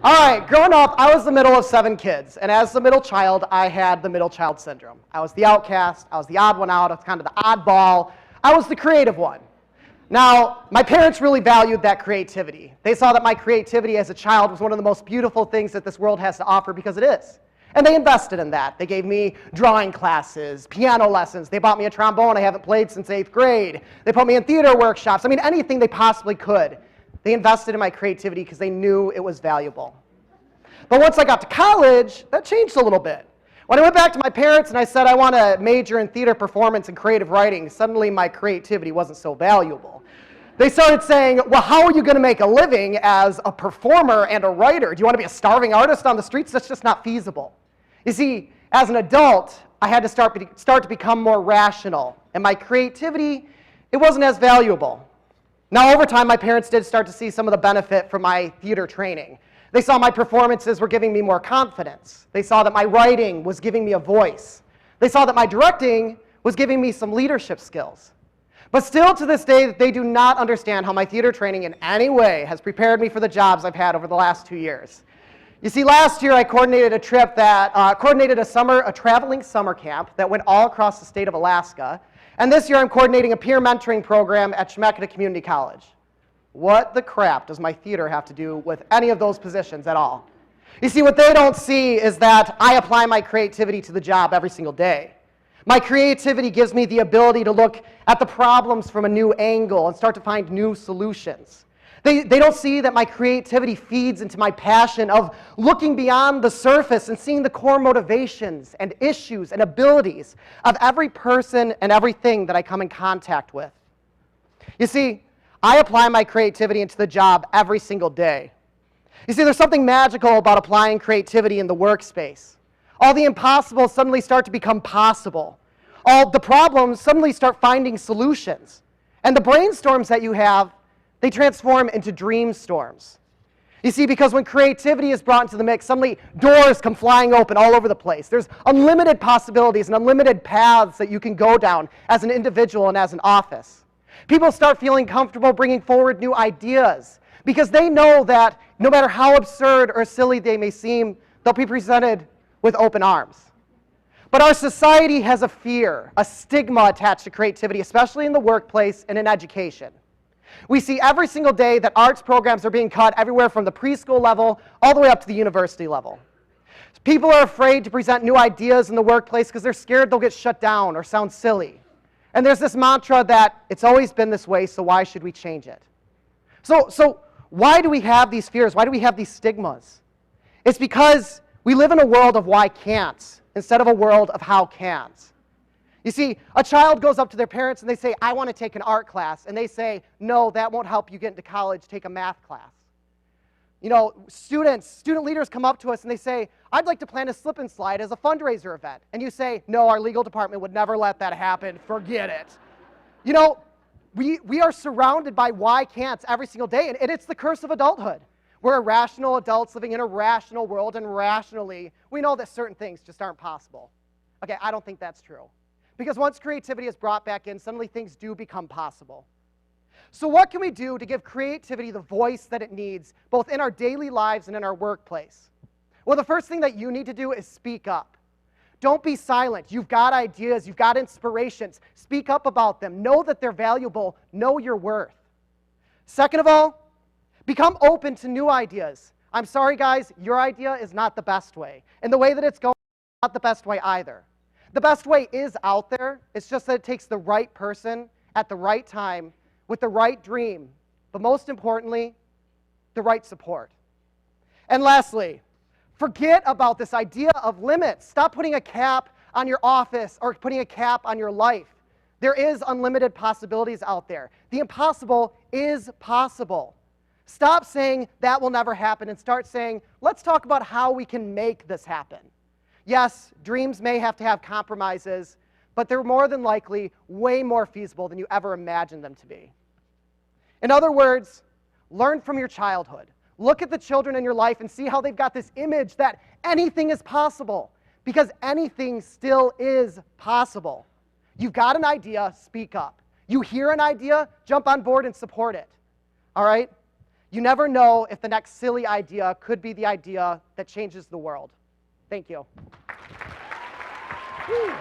All right, growing up, I was the middle of 7 kids, and as the middle child, I had the middle child syndrome. I was the outcast, I was the odd one out, I was kind of the oddball, I was the creative one. Now, my parents really valued that creativity. They saw that my creativity as a child was one of the most beautiful things that this world has to offer, because it is. And they invested in that. They gave me drawing classes, piano lessons, they bought me a trombone I haven't played since 8th grade. They put me in theater workshops, I mean anything they possibly could. They invested in my creativity because they knew it was valuable. But once I got to college, that changed a little bit. When I went back to my parents and I said I want to major in theater performance and creative writing, suddenly my creativity wasn't so valuable. They started saying, well, how are you going to make a living as a performer and a writer? Do you want to be a starving artist on the streets? That's just not feasible. You see, as an adult, I had to start to become more rational, and my creativity, it wasn't as valuable. Now, over time, my parents did start to see some of the benefit from my theater training. They saw my performances were giving me more confidence. They saw that my writing was giving me a voice. They saw that my directing was giving me some leadership skills. But still to this day, they do not understand how my theater training in any way has prepared me for the jobs I've had over the last 2 years. You see, last year I coordinated a trip that, a traveling summer camp that went all across the state of Alaska. And this year I'm coordinating a peer mentoring program at Chemeketa Community College. What the crap does my theater have to do with any of those positions at all? You see, what they don't see is that I apply my creativity to the job every single day. My creativity gives me the ability to look at the problems from a new angle and start to find new solutions. They don't see that my creativity feeds into my passion of looking beyond the surface and seeing the core motivations and issues and abilities of every person and everything that I come in contact with. You see, I apply my creativity into the job every single day. You see, there's something magical about applying creativity in the workspace. All the impossible suddenly start to become possible. All the problems suddenly start finding solutions. And the brainstorms that you have, they transform into dream storms. You see, because when creativity is brought into the mix, suddenly doors come flying open all over the place. There's unlimited possibilities and unlimited paths that you can go down as an individual and as an office. People start feeling comfortable bringing forward new ideas because they know that no matter how absurd or silly they may seem, they'll be presented with open arms. But our society has a fear, a stigma attached to creativity, especially in the workplace and in education. We see every single day that arts programs are being cut everywhere from the preschool level all the way up to the university level. People are afraid to present new ideas in the workplace because they're scared they'll get shut down or sound silly. And there's this mantra that it's always been this way, so why should we change it? So why do we have these fears? Why do we have these stigmas? It's because we live in a world of why can'ts instead of a world of how can'ts. You see, a child goes up to their parents and they say, I want to take an art class. And they say, no, that won't help you get into college, take a math class. You know, student leaders come up to us and they say, I'd like to plan a slip and slide as a fundraiser event. And you say, no, our legal department would never let that happen, forget it. You know, we are surrounded by why can'ts every single day, and it's the curse of adulthood. We're irrational adults living in a rational world, and rationally, we know that certain things just aren't possible. Okay, I don't think that's true. Because once creativity is brought back in, suddenly things do become possible. So what can we do to give creativity the voice that it needs, both in our daily lives and in our workplace? Well, the first thing that you need to do is speak up. Don't be silent. You've got ideas, you've got inspirations. Speak up about them. Know that they're valuable. Know your worth. Second of all, become open to new ideas. I'm sorry, guys, your idea is not the best way. And the way that it's going is not the best way either. The best way is out there. It's just that it takes the right person at the right time with the right dream, but most importantly, the right support. And lastly, forget about this idea of limits. Stop putting a cap on your office or putting a cap on your life. There is unlimited possibilities out there. The impossible is possible. Stop saying that will never happen and start saying, let's talk about how we can make this happen. Yes, dreams may have to have compromises, but they're more than likely way more feasible than you ever imagined them to be. In other words, learn from your childhood. Look at the children in your life and see how they've got this image that anything is possible, because anything still is possible. You've got an idea, speak up. You hear an idea, jump on board and support it. All right? You never know if the next silly idea could be the idea that changes the world. Thank you. Woo.